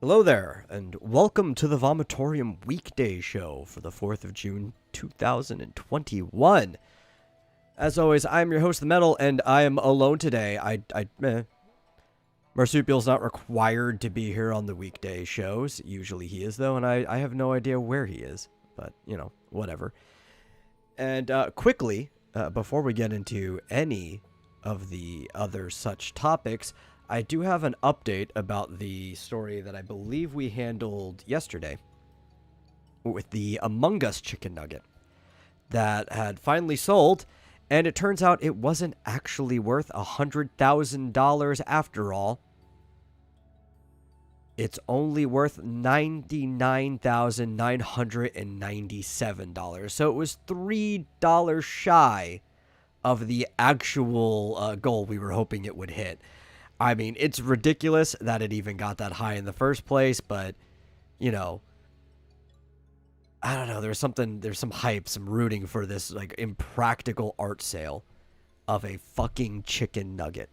Hello there, and welcome to the Vomitorium Weekday show for the 4th of June, 2021. As always, I'm your host, The Metal, and I am alone today. Marsupial's not required to be here on the weekday shows. Usually he is, though, and I have no idea where he is. But, whatever. And quickly, before we get into any of the other such topics, I do have an update about the story that I believe we handled yesterday with the Among Us chicken nugget that had finally sold, and it turns out it wasn't actually worth $100,000 after all. It's only worth $99,997. So it was $3 shy of the actual goal we were hoping it would hit. I mean, it's ridiculous that it even got that high in the first place, but, I don't know, there's some hype, some rooting for this, impractical art sale of a fucking chicken nugget.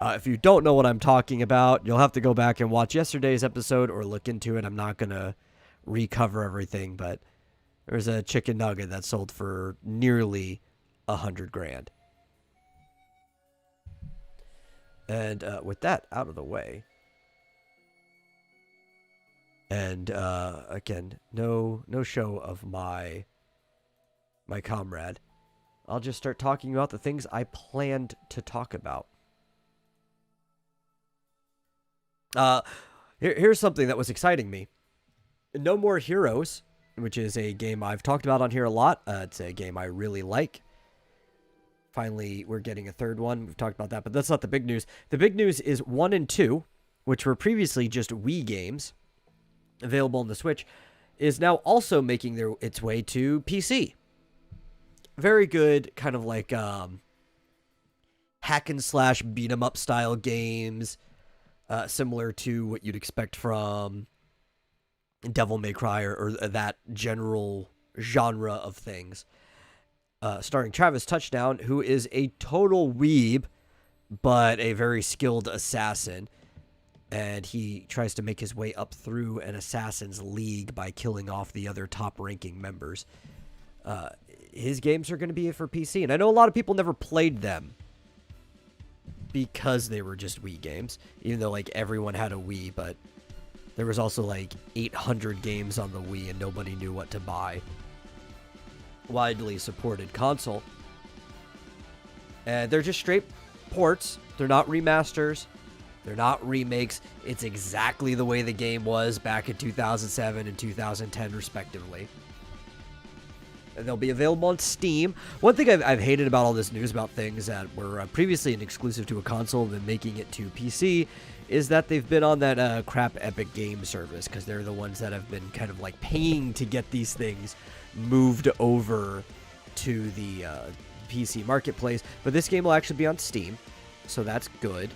If you don't know what I'm talking about, you'll have to go back and watch yesterday's episode or look into it. I'm not going to recover everything, but there's a chicken nugget that sold for nearly $100,000. And with that out of the way, and again, no show of my comrade, I'll just start talking about the things I planned to talk about. Here's something that was exciting me. No More Heroes, which is a game I've talked about on here a lot. It's a game I really like. Finally, we're getting a third one. We've talked about that, but that's not the big news. The big news is 1 and 2, which were previously just Wii games available on the Switch, is now also making its way to PC. Very good, kind of like hack and slash beat 'em up style games, similar to what you'd expect from Devil May Cry or that general genre of things. Starring Travis Touchdown, who is a total weeb, but a very skilled assassin. And he tries to make his way up through an assassin's league by killing off the other top-ranking members. His games are going to be for PC, and I know a lot of people never played them because they were just Wii games, even though, everyone had a Wii, but there was also, 800 games on the Wii, and nobody knew what to buy. Widely supported console. And they're just straight ports. They're not remasters. They're not remakes. It's exactly the way the game was back in 2007 and 2010, respectively. And they'll be available on Steam. One thing I've hated about all this news about things that were previously an exclusive to a console and then making it to PC is that they've been on that crap Epic Game service, because they're the ones that have been kind of paying to get these things moved over to the PC marketplace. But this game will actually be on Steam, so that's good.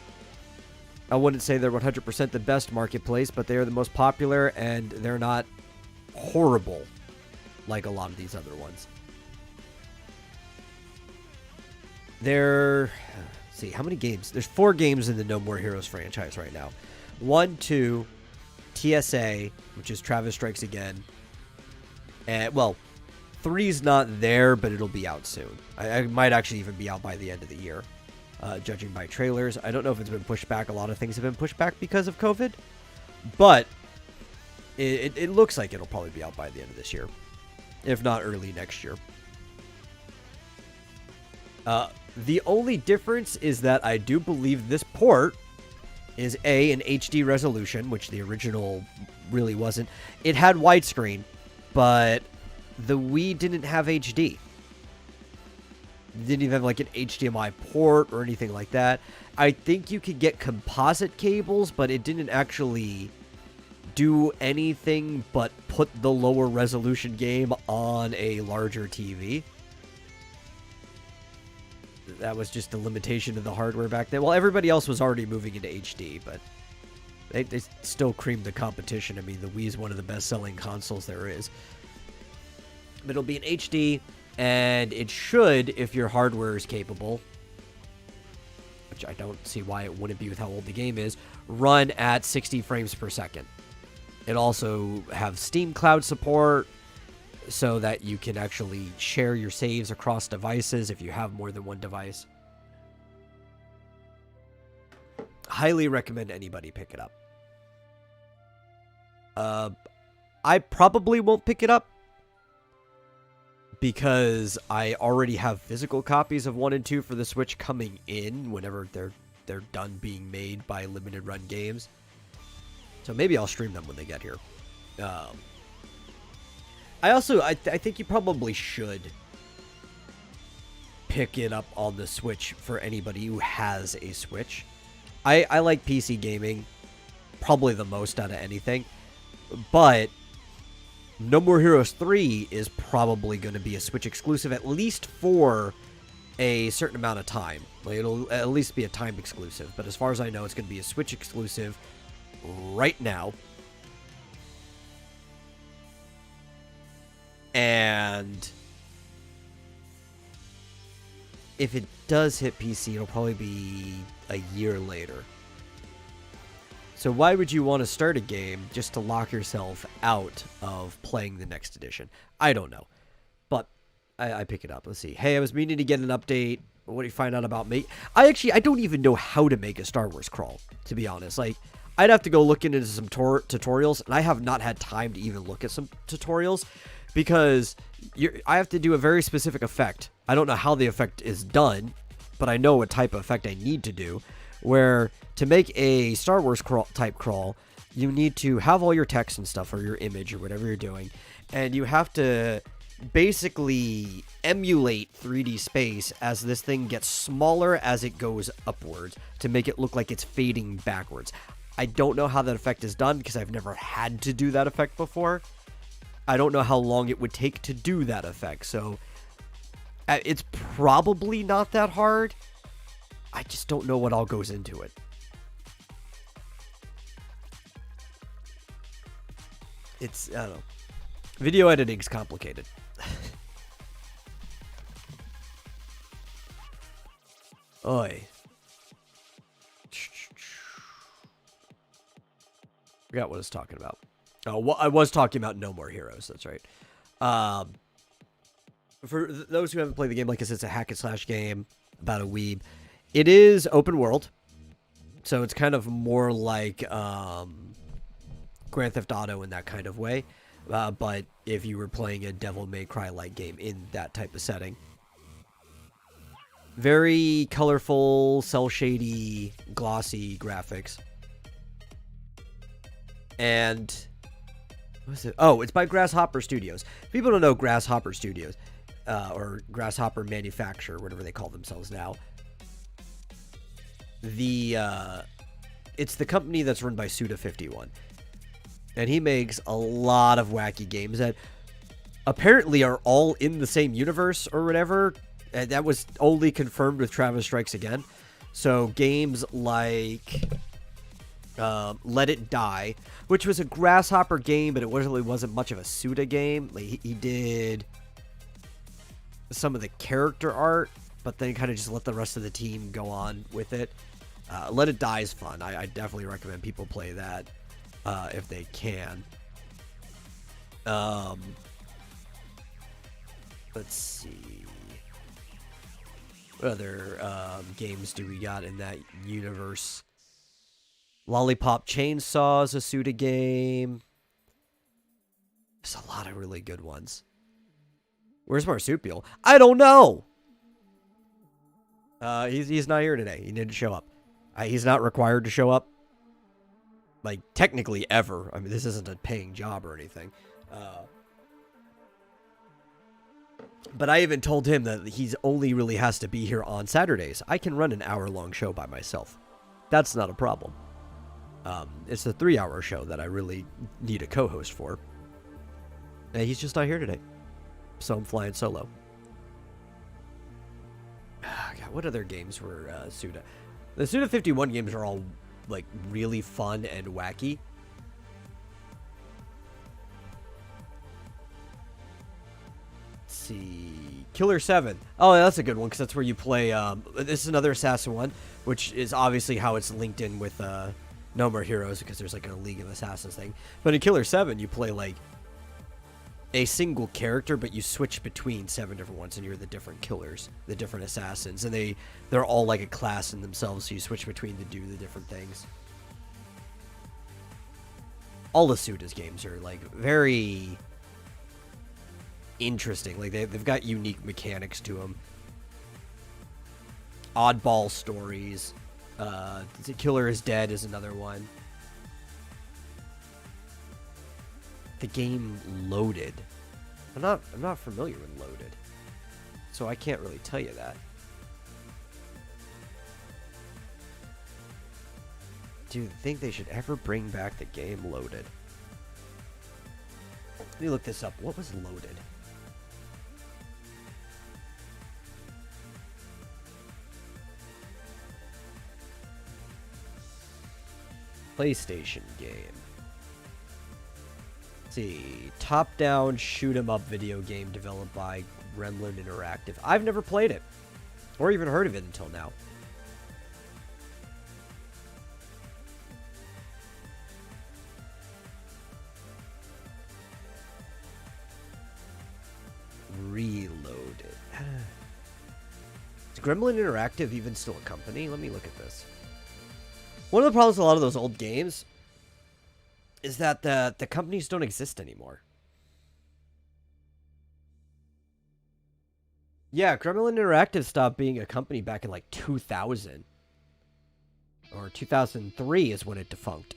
I wouldn't say they're 100% the best marketplace, but they are the most popular, and they're not horrible like a lot of these other ones. See, how many games? There's 4 games in the No More Heroes franchise right now. 1, 2, TSA, which is Travis Strikes Again. And, 3's not there, but it'll be out soon. I might actually even be out by the end of the year, judging by trailers. I don't know if it's been pushed back. A lot of things have been pushed back because of COVID. But it looks like it'll probably be out by the end of this year, if not early next year. The only difference is that I do believe this port is an HD resolution, which the original really wasn't. It had widescreen, but the Wii didn't have HD. It didn't even have an HDMI port or anything like that. I think you could get composite cables, but it didn't actually do anything but put the lower resolution game on a larger TV. That was just the limitation of the hardware back then. Well, everybody else was already moving into HD, but they still creamed the competition. I mean, the Wii is one of the best-selling consoles there is. But it'll be in HD, and it should, if your hardware is capable, which I don't see why it wouldn't be with how old the game is, run at 60 frames per second. It also have Steam Cloud support so that you can actually share your saves across devices if you have more than one device. Highly recommend anybody pick it up. I probably won't pick it up because I already have physical copies of 1 and 2 for the Switch coming in whenever they're done being made by Limited Run Games. So maybe I'll stream them when they get here. I think you probably should pick it up on the Switch for anybody who has a Switch. I like PC gaming probably the most out of anything, but No More Heroes 3 is probably going to be a Switch exclusive, at least for a certain amount of time. Like, it'll at least be a time exclusive, but as far as I know, it's going to be a Switch exclusive right now. And if it does hit PC, it'll probably be a year later. So why would you want to start a game just to lock yourself out of playing the next edition? I don't know. But I pick it up. Let's see. Hey, I was meaning to get an update. What do you find out about me? I don't even know how to make a Star Wars crawl, to be honest. Like, I'd have to go look into some tutorials, and I have not had time to even look at some tutorials because I have to do a very specific effect. I don't know how the effect is done, but I know what type of effect I need to do, where to make a Star Wars type crawl, you need to have all your text and stuff, or your image, or whatever you're doing, and you have to basically emulate 3D space as this thing gets smaller as it goes upwards to make it look like it's fading backwards. I don't know how that effect is done because I've never had to do that effect before. I don't know how long it would take to do that effect, so it's probably not that hard. I just don't know what all goes into it. I don't know. Video editing's complicated. Oi. Forgot what I was talking about. Oh, well, I was talking about No More Heroes. That's right. For those who haven't played the game, like I said, it's a hack and slash game about a weeb. It is open world, so it's kind of more like Grand Theft Auto in that kind of way. But if you were playing a Devil May Cry-like game in that type of setting. Very colorful, cel-shady, glossy graphics. And what is it? Oh, it's by Grasshopper Studios. People don't know Grasshopper Studios, or Grasshopper Manufacture, whatever they call themselves now. It's the company that's run by Suda51. And he makes a lot of wacky games that apparently are all in the same universe or whatever. And that was only confirmed with Travis Strikes Again. So games like Let It Die, which was a Grasshopper game, but it really wasn't much of a Suda game. Like, he did some of the character art, but then kind of just let the rest of the team go on with it. Let It Die is fun. I definitely recommend people play that if they can. Let's see. What other games do we got in that universe? Lollipop Chainsaw is a Suda game. There's a lot of really good ones. Where's Marsupial? I don't know. He's not here today. He didn't show up. He's not required to show up. Like, technically ever. I mean, this isn't a paying job or anything. But I even told him that he's only really has to be here on Saturdays. I can run an hour-long show by myself. That's not a problem. It's a 3-hour show that I really need a co-host for. And he's just not here today. So I'm flying solo. God, what other games were Suda? The Suda51 games are all, like, really fun and wacky. Let's see. Killer 7. Oh, that's a good one, because that's where you play, this is another Assassin one, which is obviously how it's linked in with, No More Heroes, because there's, like, a League of Assassins thing. But in Killer 7, you play, like, a single character, but you switch between 7 different ones, and you're the different killers, the different assassins, and they're all, like, a class in themselves, so you switch between to do the different things. All the Suda's games are, like, very interesting. Like, they've got unique mechanics to them. Oddball stories. The Killer is Dead is another one. The game Loaded. I'm not familiar with Loaded, so I can't really tell you that. Do you think they should ever bring back the game Loaded? Let me look this up. What was Loaded? PlayStation game. Let's see. Top-down shoot-'em-up video game developed by Gremlin Interactive. I've never played it, or even heard of it until now. Reloaded. Is Gremlin Interactive even still a company? Let me look at this. One of the problems with a lot of those old games is that the companies don't exist anymore. Yeah, Gremlin Interactive stopped being a company back in like 2000. Or 2003 is when it defunct.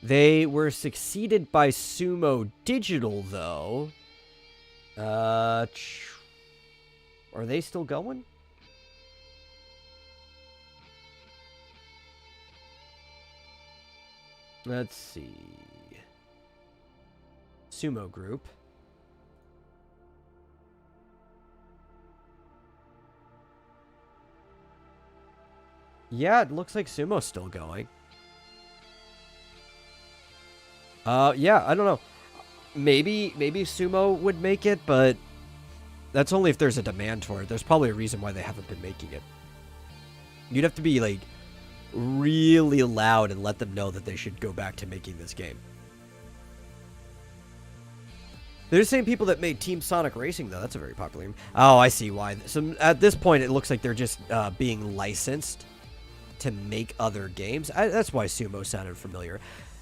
They were succeeded by Sumo Digital, though. Are they still going? Let's see. Sumo Group. Yeah, it looks like Sumo's still going. Yeah, I don't know. Maybe Sumo would make it, but that's only if there's a demand for it. There's probably a reason why they haven't been making it. You'd have to be, like, really loud and let them know that they should go back to making this game. They're the same people that made Team Sonic Racing, though. That's a very popular game. Oh, I see why. So at this point, it looks like they're just being licensed to make other games. That's why Sumo sounded familiar.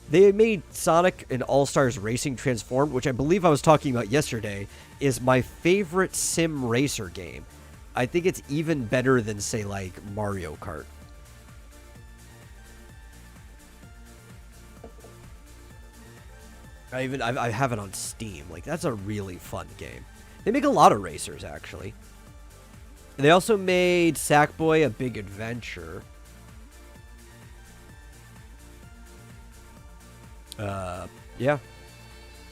They made Sonic and All-Stars Racing Transformed, which I believe I was talking about yesterday, is my favorite sim racer game. I think it's even better than, say, like, Mario Kart. I have it on Steam. Like, that's a really fun game. They make a lot of racers, actually. They also made Sackboy: A Big Adventure. Yeah.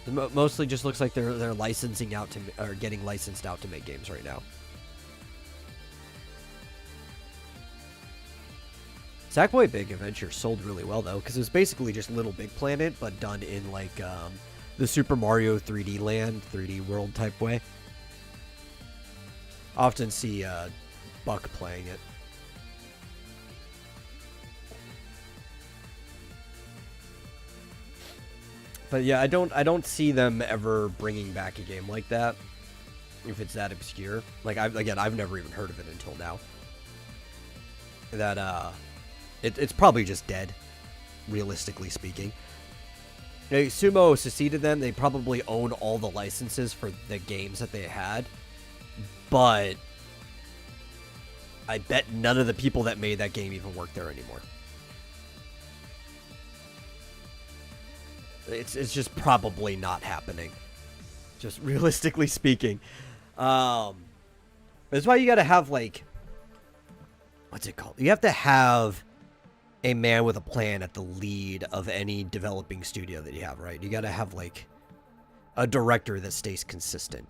It mostly just looks like they're licensing out to, or getting licensed out to make games right now. Sackboy: Big Adventure sold really well, though, because it was basically just Little Big Planet, but done in, like, the Super Mario 3D Land, 3D World type way. I often see Buck playing it. But yeah, I don't see them ever bringing back a game like that if it's that obscure. Like, I've never even heard of it until now. That it's probably just dead, realistically speaking. Sumo seceded them. They probably own all the licenses for the games that they had, but I bet none of the people that made that game even work there anymore. It's just probably not happening, just realistically speaking. That's why you gotta have, like, what's it called? You have to have a man with a plan at the lead of any developing studio that you have, right? You gotta have, like, a director that stays consistent.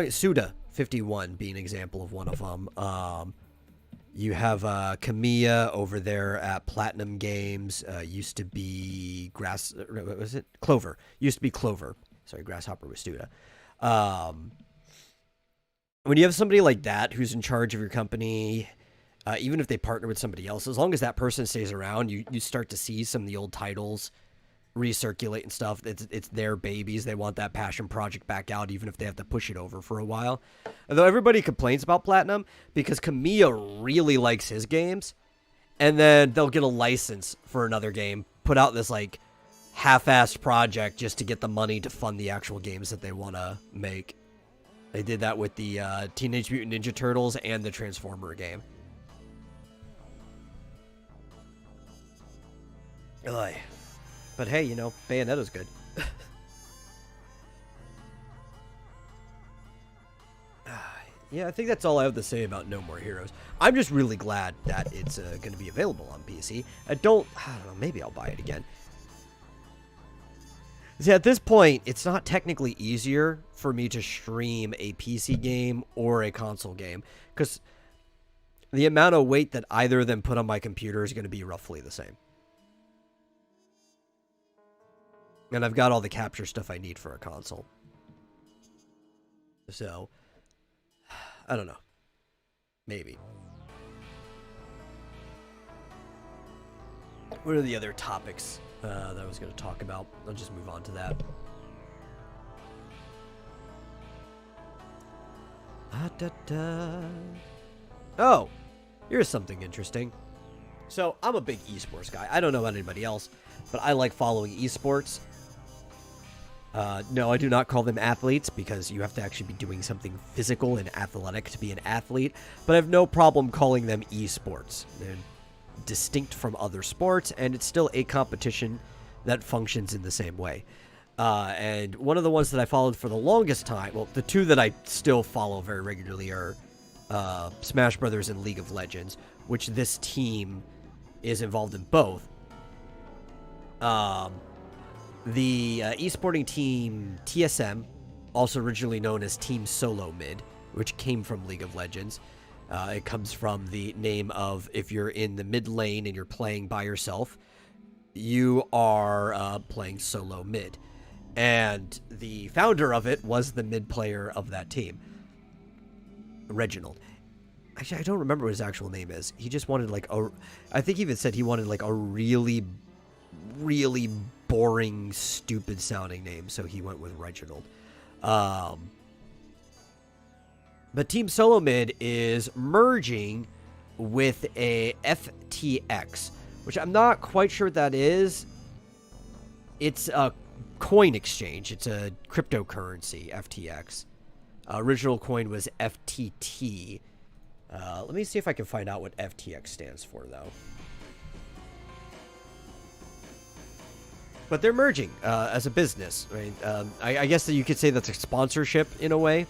Suda 51 being an example of one of them. You have Kamiya over there at Platinum Games. Used to be Clover. Used to be Clover. Sorry, Grasshopper Westuda. When you have somebody like that who's in charge of your company, even if they partner with somebody else, as long as that person stays around, you start to see some of the old titles recirculate and stuff. It's their babies. They want that passion project back out, even if they have to push it over for a while. Although everybody complains about Platinum because Kamiya really likes his games, and then they'll get a license for another game, put out this like half-assed project just to get the money to fund the actual games that they want to make. They did that with the Teenage Mutant Ninja Turtles and the Transformer game. Ugh. But hey, you know, Bayonetta's good. Yeah, I think that's all I have to say about No More Heroes. I'm just really glad that it's going to be available on PC. I don't know, maybe I'll buy it again. See, at this point, it's not technically easier for me to stream a PC game or a console game, because the amount of weight that either of them put on my computer is going to be roughly the same. And I've got all the capture stuff I need for a console. So, I don't know. Maybe. What are the other topics that I was going to talk about? I'll just move on to that. Oh, here's something interesting. So, I'm a big esports guy. I don't know about anybody else, but I like following esports. No, I do not call them athletes because you have to actually be doing something physical and athletic to be an athlete, but I have no problem calling them esports. They're distinct from other sports, and it's still a competition that functions in the same way. And one of the ones that I followed for the longest time, well, the two that I still follow very regularly are Smash Brothers and League of Legends, which this team is involved in both. The esporting team TSM, also originally known as Team Solo Mid, which came from League of Legends. It comes from the name of, if you're in the mid lane and you're playing by yourself, you are playing solo mid. And the founder of it was the mid player of that team, Reginald. Actually, I don't remember what his actual name is. He just wanted like a, I think he even said he wanted like a really, really boring, stupid sounding name, so he went with Reginald. But Team Solo Mid is merging with a FTX, which I'm not quite sure what that is. It's a coin exchange. It's a cryptocurrency, FTX. Original coin was FTT. Let me see if I can find out what FTX stands for, though. But they're merging as a business, right? I guess that you could say that's a sponsorship in a way.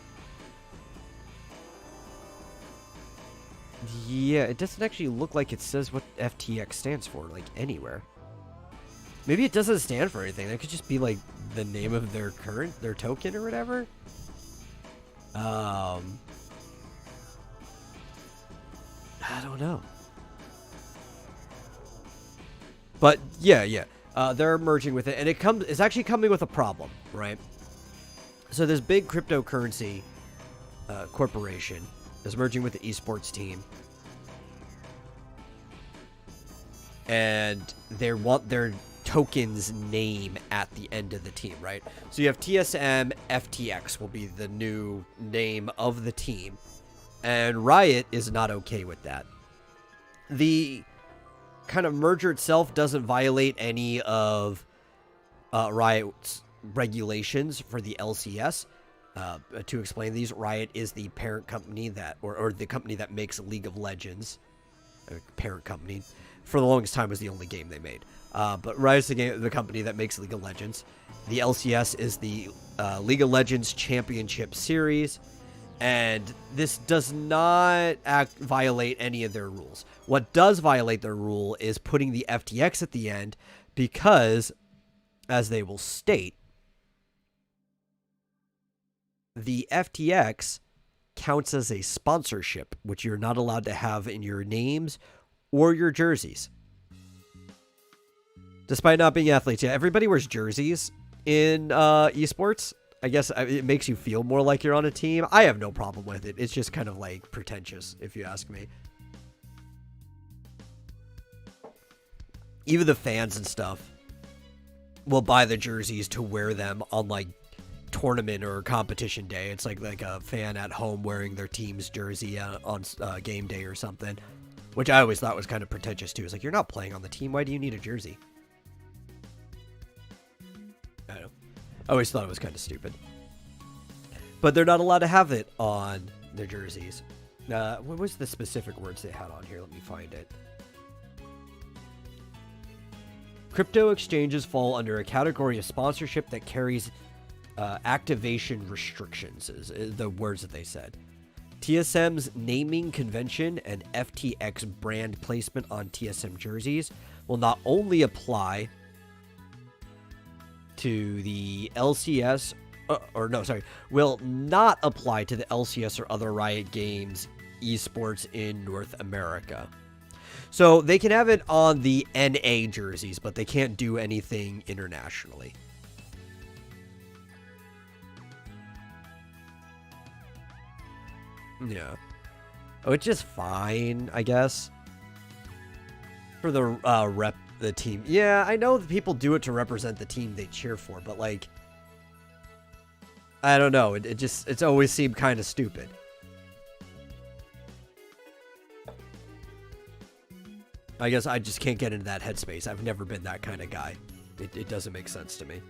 Yeah, it doesn't actually look like it says what FTX stands for, like, anywhere. Maybe it doesn't stand for anything. That could just be, like, the name of their token or whatever. I don't know. But, yeah. They're merging with it, and it's actually coming with a problem, right? So this big cryptocurrency corporation is merging with the esports team, and they want their token's name at the end of the team, right? So you have TSM FTX will be the new name of the team, and Riot is not okay with that. The kind of merger itself doesn't violate any of Riot's regulations for the LCS. To explain these, Riot is the parent company that, or the company that makes League of Legends. Parent company. For the longest time was the only game they made. But Riot's the company that makes League of Legends. The LCS is the League of Legends Championship Series. And this does not violate any of their rules. What does violate their rule is putting the FTX at the end because, as they will state, the FTX counts as a sponsorship, which you're not allowed to have in your names or your jerseys. Despite not being athletes, yeah, everybody wears jerseys in esports. I guess it makes you feel more like you're on a team. I have no problem with it. It's just kind of like pretentious, if you ask me. Even the fans and stuff will buy the jerseys to wear them on like tournament or competition day. It's like a fan at home wearing their team's jersey on game day or something, which I always thought was kind of pretentious too. It's like, you're not playing on the team. Why do you need a jersey? I don't know. I always thought it was kind of stupid. But they're not allowed to have it on their jerseys. What was the specific words they had on here? Let me find it. Crypto exchanges fall under a category of sponsorship that carries activation restrictions, is the words that they said. TSM's naming convention and FTX brand placement on TSM jerseys will not only apply to the LCS, will not apply to the LCS or other Riot Games esports in North America. So they can have it on the NA jerseys, but they can't do anything internationally. Yeah. Which is fine, I guess. For the the team. Yeah, I know that people do it to represent the team they cheer for, but like, I don't know. It's always seemed kind of stupid. I guess I just can't get into that headspace. I've never been that kind of guy. It doesn't make sense to me.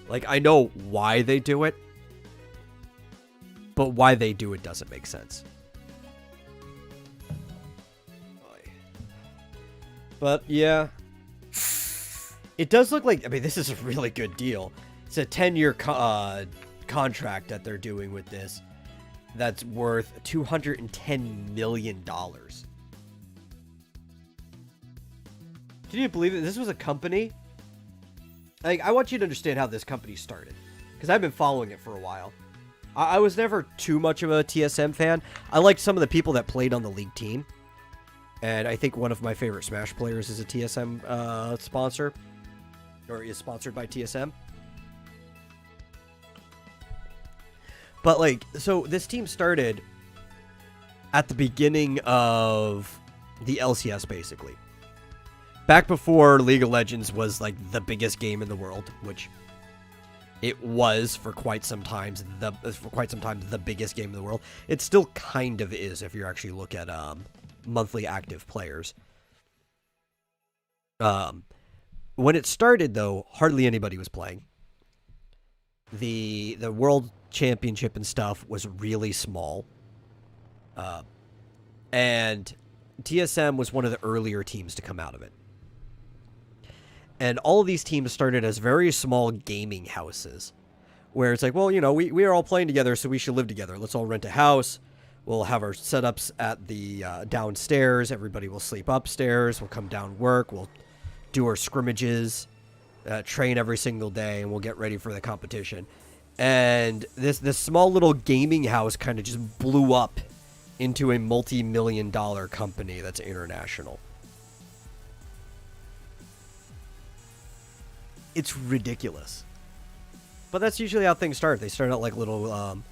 Like, I know why they do it, but why they do it doesn't make sense. But, yeah. It does look like, I mean, this is a really good deal. It's a 10-year contract that they're doing with this that's worth $210 million. Can you believe it? This was a company. Like, I want you to understand how this company started, because I've been following it for a while. I was never too much of a TSM fan. I liked some of the people that played on the league team. And I think one of my favorite Smash players is a TSM sponsor. Or is sponsored by TSM. But, like, so this team started at the beginning of the LCS, basically. Back before League of Legends was, like, the biggest game in the world, which it was for quite some time. The biggest game in the world. It still kind of is if you actually look at monthly active players. When it started, though, hardly anybody was playing. The World Championship and stuff was really small. And TSM was one of the earlier teams to come out of it. And all of these teams started as very small gaming houses. Where it's like, well, you know, we are all playing together, so we should live together. Let's all rent a house. We'll have our setups at the downstairs. Everybody will sleep upstairs. We'll come down work. We'll do our scrimmages, train every single day, and we'll get ready for the competition. And this small little gaming house kind of just blew up into a multi-million-dollar company that's international. It's ridiculous. But that's usually how things start. They start out like little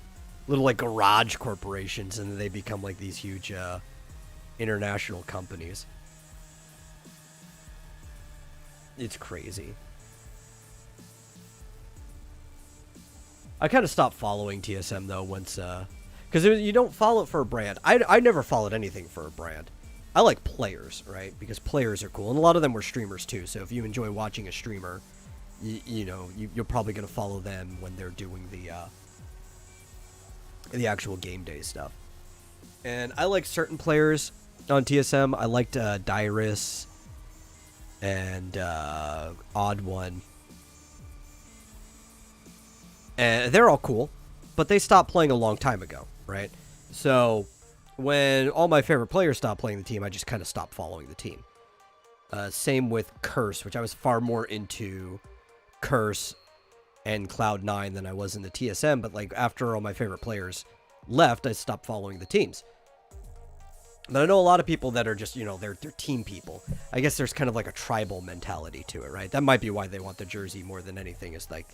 like garage corporations, and then they become like these huge international companies. It's crazy. I kind of stopped following TSM though once, because you don't follow it for a brand. I never followed anything for a brand. I like players, right? Because players are cool, and a lot of them were streamers too. So if you enjoy watching a streamer, you know, you're probably gonna follow them when they're doing the actual game day stuff. And I like certain players on TSM. I liked Dyrus and Odd One. And they're all cool, but they stopped playing a long time ago, right? So when all my favorite players stopped playing the team, I just kind of stopped following the team. Same with Curse, which I was far more into Curse and Cloud9 than I was in the TSM, but like after all my favorite players left, I stopped following the teams. But I know a lot of people that are just, they're team people. I guess there's kind of like a tribal mentality to it, right? That might be why they want the jersey more than anything, is like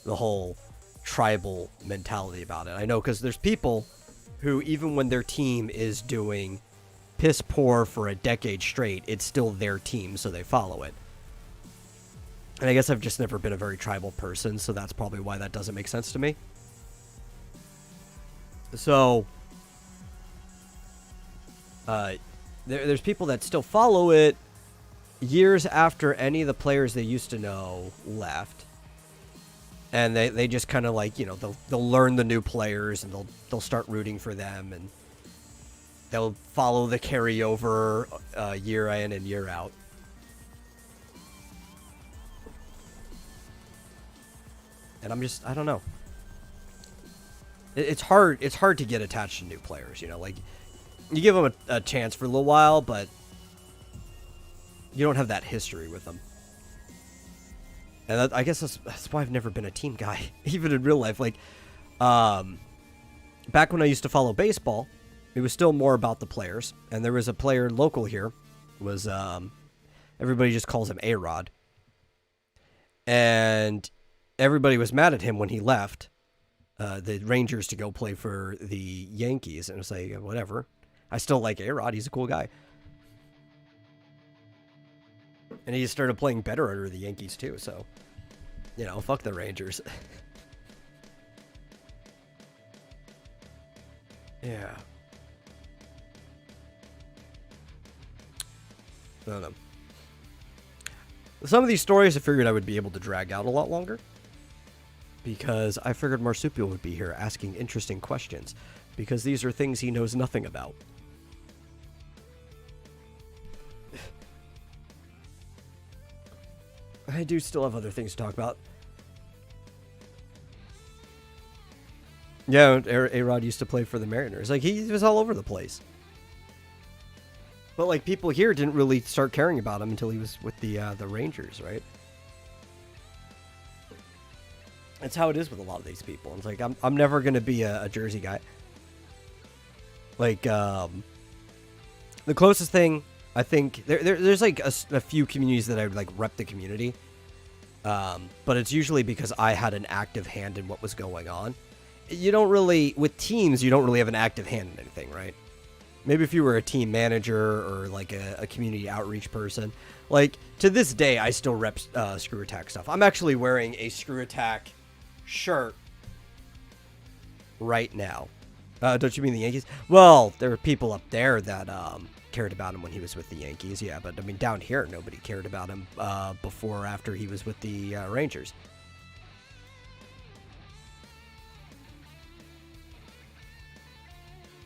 the whole tribal mentality about it. I know because there's people who, even when their team is doing piss poor for a decade straight, it's still their team, so they follow it. And I guess I've just never been a very tribal person, so that's probably why that doesn't make sense to me. So there's people that still follow it years after any of the players they used to know left. And they just kind of like, they'll learn the new players, and they'll start rooting for them, and they'll follow the carryover year in and year out. And I don't know. It's hard to get attached to new players, like you give them a chance for a little while, but you don't have that history with them. And I guess that's why I've never been a team guy, even in real life. Like, back when I used to follow baseball, it was still more about the players. And there was a player local here, was everybody just calls him A-Rod. And everybody was mad at him when he left the Rangers to go play for the Yankees. And it's like, whatever. I still like A-Rod. He's a cool guy. And he started playing better under the Yankees, too. So, fuck the Rangers. Yeah. I don't know. Some of these stories I figured I would be able to drag out a lot longer, because I figured Marsupial would be here asking interesting questions, because these are things he knows nothing about. I do still have other things to talk about. Yeah, A-Rod used to play for the Mariners. Like, he was all over the place. But, like, people here didn't really start caring about him until he was with the Rangers, right? That's how it is with a lot of these people. It's like, I'm never going to be a Jersey guy. Like, the closest thing, I think, there's like a few communities that I would like rep the community. But it's usually because I had an active hand in what was going on. You don't really, with teams, you don't really have an active hand in anything, right? Maybe if you were a team manager or like a community outreach person. Like, to this day, I still rep Screw Attack stuff. I'm actually wearing a Screw Attack shirt right now. Don't you mean the Yankees? Well, there were people up there that cared about him when he was with the Yankees, yeah. But, I mean, down here, nobody cared about him before or after he was with the Rangers.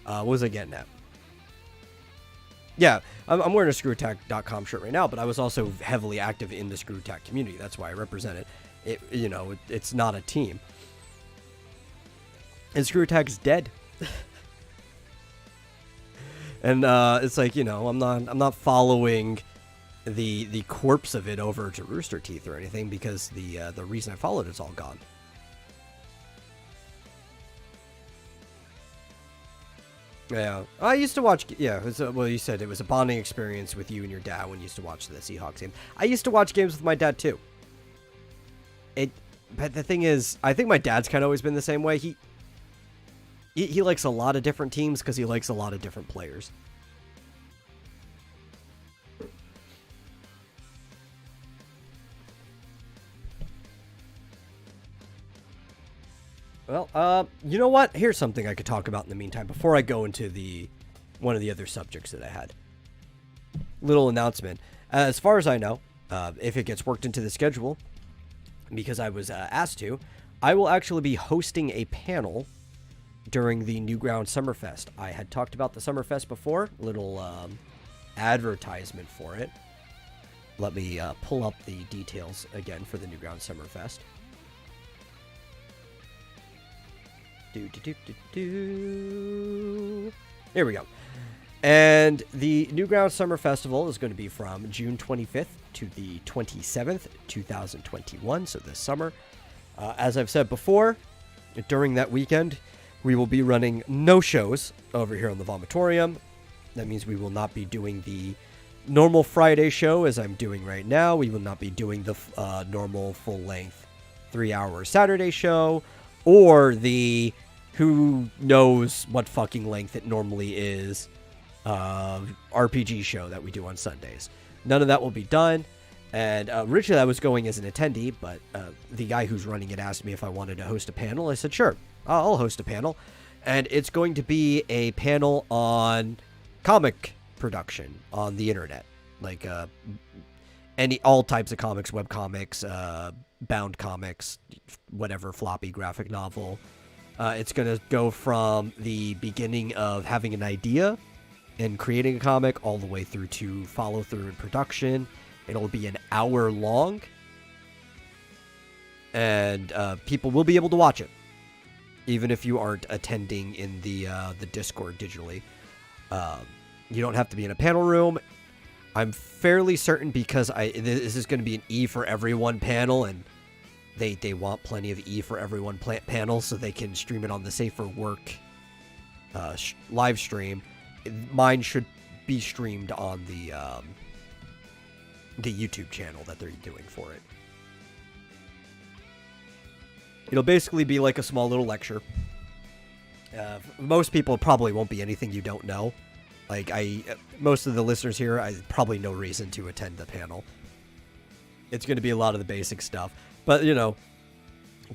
What was I getting at? Yeah, I'm wearing a ScrewAttack.com shirt right now, but I was also heavily active in the Screw Attack community. That's why I represent it. It's not a team. And Screw Attack's dead. And it's like, I'm not following the corpse of it over to Rooster Teeth or anything, because the reason I followed it's all gone. Yeah, I used to watch. Yeah, well, you said it was a bonding experience with you and your dad when you used to watch the Seahawks game. I used to watch games with my dad too. But the thing is, I think my dad's kind of always been the same way. He likes a lot of different teams because he likes a lot of different players. Well, you know what? Here's something I could talk about in the meantime before I go into one of the other subjects that I had. Little announcement. As far as I know, if it gets worked into the schedule, because I was asked to, I will actually be hosting a panel during the Newground Summerfest. I had talked about the Summerfest before, little advertisement for it. Let me pull up the details again for the Newground Summerfest. Here we go. And the Newground Summer Festival is going to be from June 25th to the 27th, 2021, so this summer. As I've said before, during that weekend, we will be running no shows over here on the Vomitorium. That means we will not be doing the normal Friday show as I'm doing right now. We will not be doing the normal full-length 3-hour Saturday show, or the who knows what fucking length it normally is RPG show that we do on Sundays. None of that will be done. And originally I was going as an attendee, but the guy who's running it asked me if I wanted to host a panel. I said, sure, I'll host a panel. And it's going to be a panel on comic production on the internet. Like all types of comics, web comics, bound comics, whatever, floppy graphic novel. It's going to go from the beginning of having an idea and creating a comic all the way through to follow through in production. It'll be an hour long, and people will be able to watch it, even if you aren't attending in the Discord digitally. You don't have to be in a panel room. I'm fairly certain, because this is going to be an E for everyone panel, and they want plenty of E for everyone panels so they can stream it on the Safer Work live stream. Mine should be streamed on the YouTube channel that they're doing for it. It'll basically be like a small little lecture. Most people probably won't be anything you don't know. Like, most of the listeners here, I probably no reason to attend the panel. It's going to be a lot of the basic stuff. But, you know,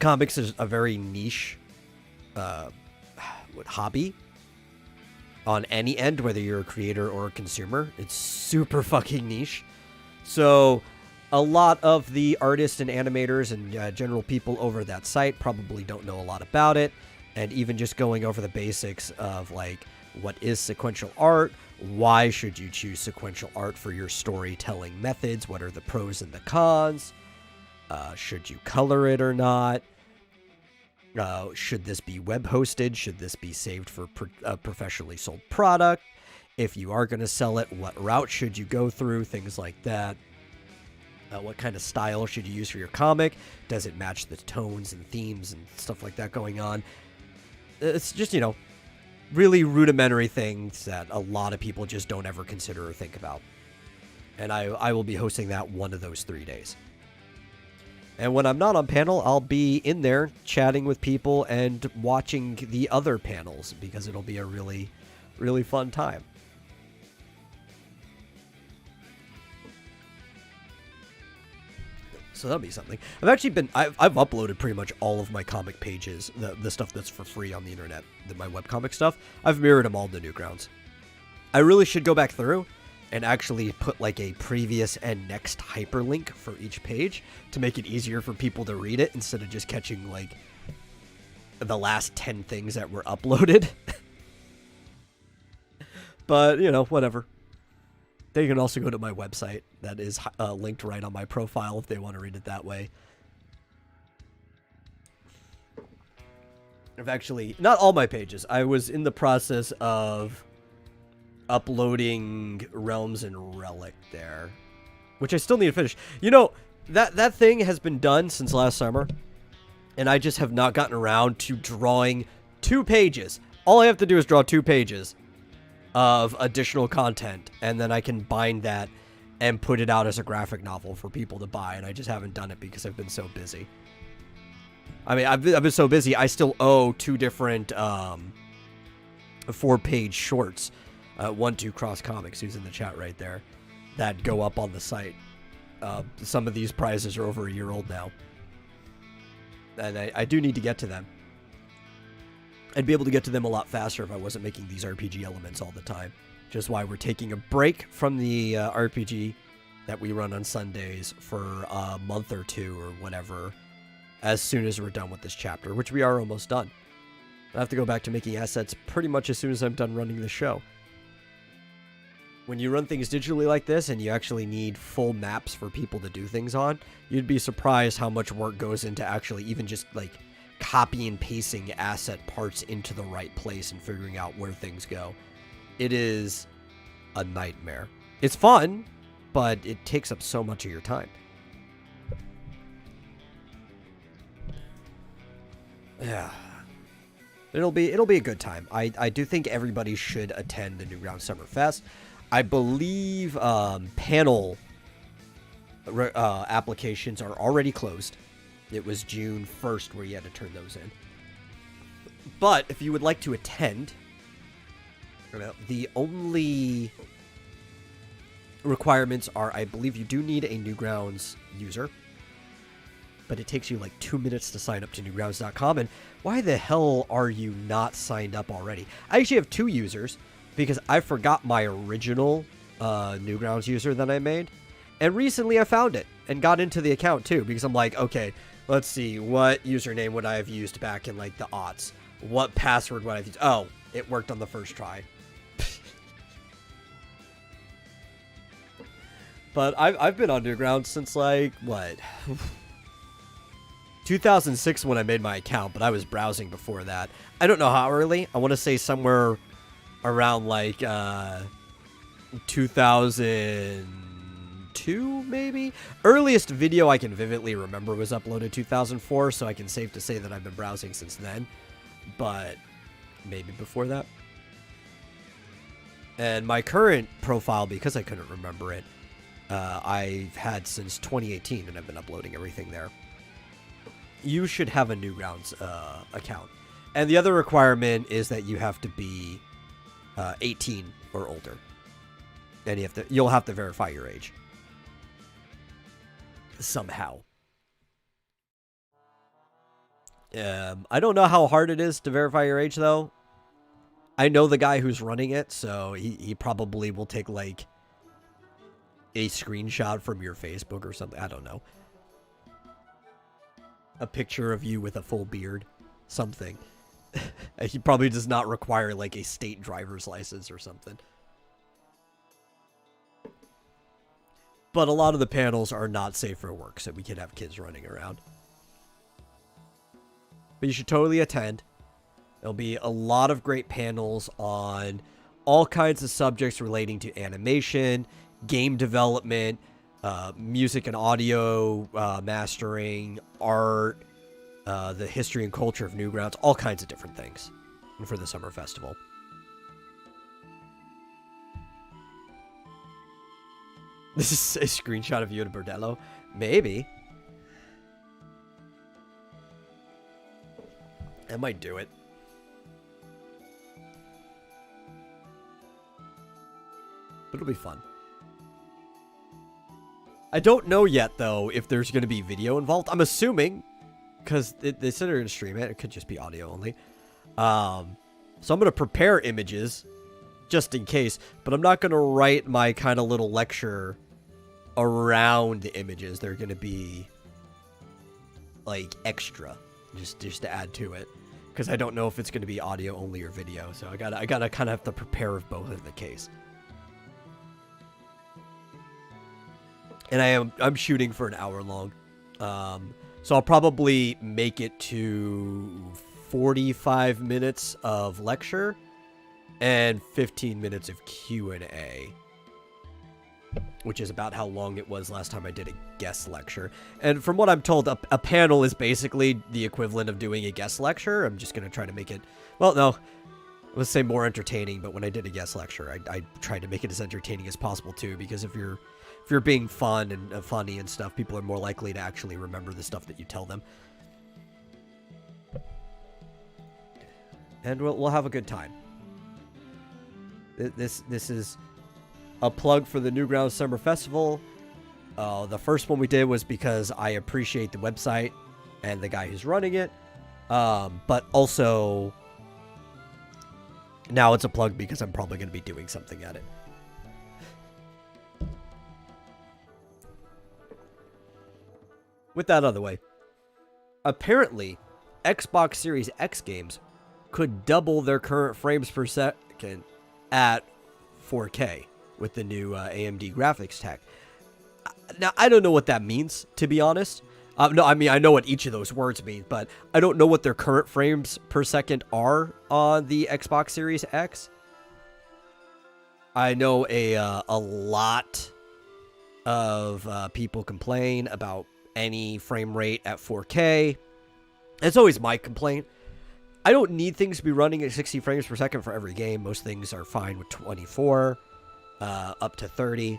comics is a very niche hobby on any end, whether you're a creator or a consumer. It's super fucking niche. So a lot of the artists and animators and general people over that site probably don't know a lot about it. And even just going over the basics of, like, what is sequential art? Why should you choose sequential art for your storytelling methods? What are the pros and the cons? Should you color it or not? Should this be web hosted? Should this be saved for a professionally sold product? If you are going to sell it, what route should you go through? Things like that. What kind of style should you use for your comic? Does it match the tones and themes and stuff like that going on? It's just, you know, really rudimentary things that a lot of people just don't ever consider or think about. And I will be hosting that one of those 3 days. And when I'm not on panel, I'll be in there chatting with people and watching the other panels, because it'll be a really, really fun time. So that'll be something. I've uploaded pretty much all of my comic pages, the stuff that's for free on the internet, my webcomic stuff. I've mirrored them all to Newgrounds. I really should go back through and actually put like a previous and next hyperlink for each page to make it easier for people to read it, instead of just catching like the last 10 things that were uploaded. But, you know, whatever. They can also go to my website. That is linked right on my profile if they want to read it that way. I've actually, not all my pages. I was in the process of uploading Realms and Relic there, which I still need to finish. You know, that thing has been done since last summer, and I just have not gotten around to drawing 2 pages. All I have to do is draw 2 pages of additional content, and then I can bind that and put it out as a graphic novel for people to buy, and I just haven't done it because I've been so busy. I mean, I've been so busy, I still owe 2 different 4-page shorts. 1-2 Cross Comics, who's in the chat right there, that go up on the site. Some of these prizes are over a year old now, and I do need to get to them. I'd be able to get to them a lot faster if I wasn't making these RPG elements all the time. Just why we're taking a break from the RPG that we run on Sundays for a month or 2 or whatever, as soon as we're done with this chapter, which we are almost done. I have to go back to making assets pretty much as soon as I'm done running the show. When you run things digitally like this and you actually need full maps for people to do things on, you'd be surprised how much work goes into actually even just like copy and pasting asset parts into the right place and figuring out where things go. It is a nightmare. It's fun, but it takes up so much of your time. Yeah. It'll be a good time. I do think everybody should attend the Newgrounds Summer Fest. I believe panel applications are already closed. It was June 1st where you had to turn those in. But if you would like to attend, the only requirements are, I believe you do need a Newgrounds user, but it takes you like 2 minutes to sign up to newgrounds.com. And why the hell are you not signed up already? I actually have 2 users because I forgot my original Newgrounds user that I made. And recently I found it and got into the account too, because I'm like, okay, let's see, what username would I have used back in like the aughts? What password would I have used? Oh, it worked on the first try. But I've been on Newgrounds since like, what? 2006 when I made my account, but I was browsing before that. I don't know how early. I want to say somewhere around like 2002 maybe. Earliest video I can vividly remember was uploaded 2004, so I can safe to say that I've been browsing since then, but maybe before that. And my current profile, because I couldn't remember it, I've had since 2018, and I've been uploading everything there. You should have a Newgrounds account. And the other requirement is that you have to be 18 or older. And you'll have to verify your age. Somehow. I don't know how hard it is to verify your age, though. I know the guy who's running it, so he probably will take, like, a screenshot from your Facebook or something. I don't know. A picture of you with a full beard. Something. He probably does not require, like, a state driver's license or something. But a lot of the panels are not safe for work, so we can have kids running around. But you should totally attend. There'll be a lot of great panels on all kinds of subjects relating to animation, game development, music and audio mastering, art, the history and culture of Newgrounds, all kinds of different things for the summer festival. This is a screenshot of you at a bordello? Maybe. I might do it. But it'll be fun. I don't know yet, though, if there's going to be video involved. I'm assuming, because they said they're going to stream it. It could just be audio only. So I'm going to prepare images, just in case. But I'm not going to write my kind of little lecture around the images. They're going to be, like, extra, just to add to it. Because I don't know if it's going to be audio only or video. So I gotta kind of have to prepare if both is the case. And I'm shooting for an hour long. So I'll probably make it to 45 minutes of lecture and 15 minutes of Q&A, which is about how long it was last time I did a guest lecture. And from what I'm told, a panel is basically the equivalent of doing a guest lecture. I'm just going to try to make it, well, no, let's say more entertaining, but when I did a guest lecture, I tried to make it as entertaining as possible too, because if you're being fun and funny and stuff, people are more likely to actually remember the stuff that you tell them. And we'll have a good time. This is a plug for the Newgrounds Summer Festival. The first one we did was because I appreciate the website and the guy who's running it. But also, now it's a plug because I'm probably going to be doing something at it. With that out of the way, apparently, Xbox Series X games could double their current frames per second at 4K with the new AMD graphics tech. Now, I don't know what that means, to be honest. No, I mean, I know what each of those words mean, but I don't know what their current frames per second are on the Xbox Series X. I know a lot of people complain about any frame rate at 4K. It's always my complaint. I don't need things to be running at 60 frames per second for every game. Most things are fine with 24, up to 30,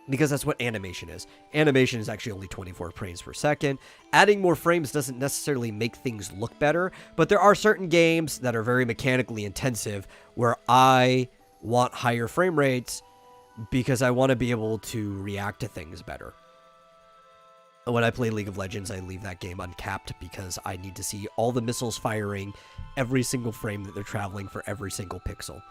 because that's what animation is. Animation is actually only 24 frames per second. Adding more frames doesn't necessarily make things look better, but there are certain games that are very mechanically intensive where I want higher frame rates because I want to be able to react to things better. When I play League of Legends, I leave that game uncapped because I need to see all the missiles firing every single frame that they're traveling for every single pixel.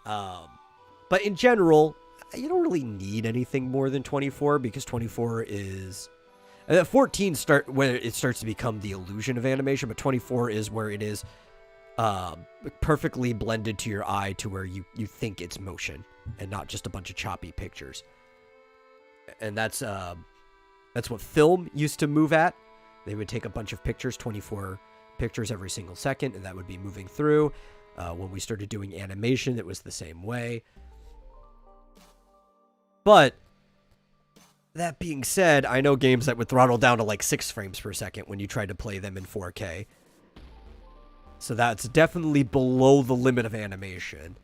But in general, you don't really need anything more than 24 because 24 is... 14 where it starts to become the illusion of animation, but 24 is where it is perfectly blended to your eye to where you think it's motion and not just a bunch of choppy pictures. And that's what film used to move at. They would take a bunch of pictures, 24 pictures every single second, and that would be moving through. When we started doing animation, it was the same way. But that being said, I know games that would throttle down to like 6 frames per second when you try to play them in 4K. So that's definitely below the limit of animation.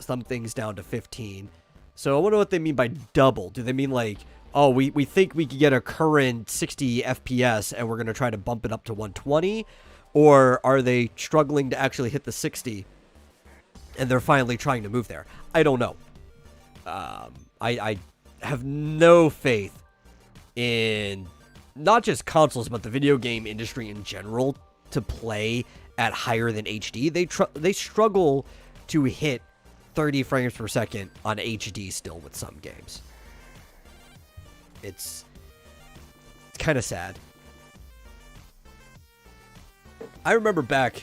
Some things down to 15. So I wonder what they mean by double. Do they mean like, oh, we think we could get a current 60 FPS and we're going to try to bump it up to 120? Or are they struggling to actually hit the 60 and they're finally trying to move there? I don't know. I have no faith in not just consoles, but the video game industry in general to play at higher than HD. They struggle to hit 30 frames per second on HD still with some games. It's kind of sad. I remember back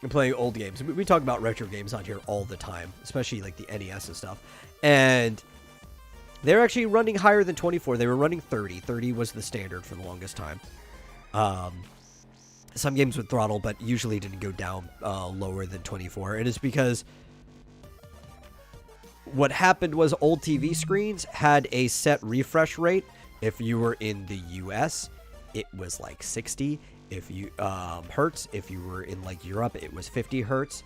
in playing old games. We talk about retro games on here all the time, especially like the NES and stuff. And they're actually running higher than 24. They were running 30. 30 was the standard for the longest time. Some games would throttle, but usually didn't go down lower than 24. And it's because what happened was old TV screens had a set refresh rate. If you were in the US, it was like 60 hertz. If you were in like Europe, it was 50 hertz.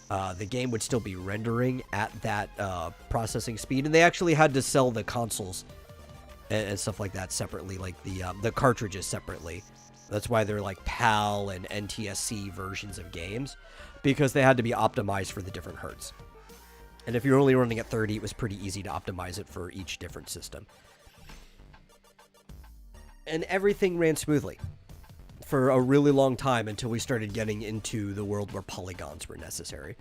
The game would still be rendering at that processing speed, and they actually had to sell the consoles and stuff like that separately, like the cartridges separately. That's why they're like PAL and NTSC versions of games, because they had to be optimized for the different hertz. And if you're only running at 30, it was pretty easy to optimize it for each different system. And everything ran smoothly for a really long time until we started getting into the world where polygons were necessary.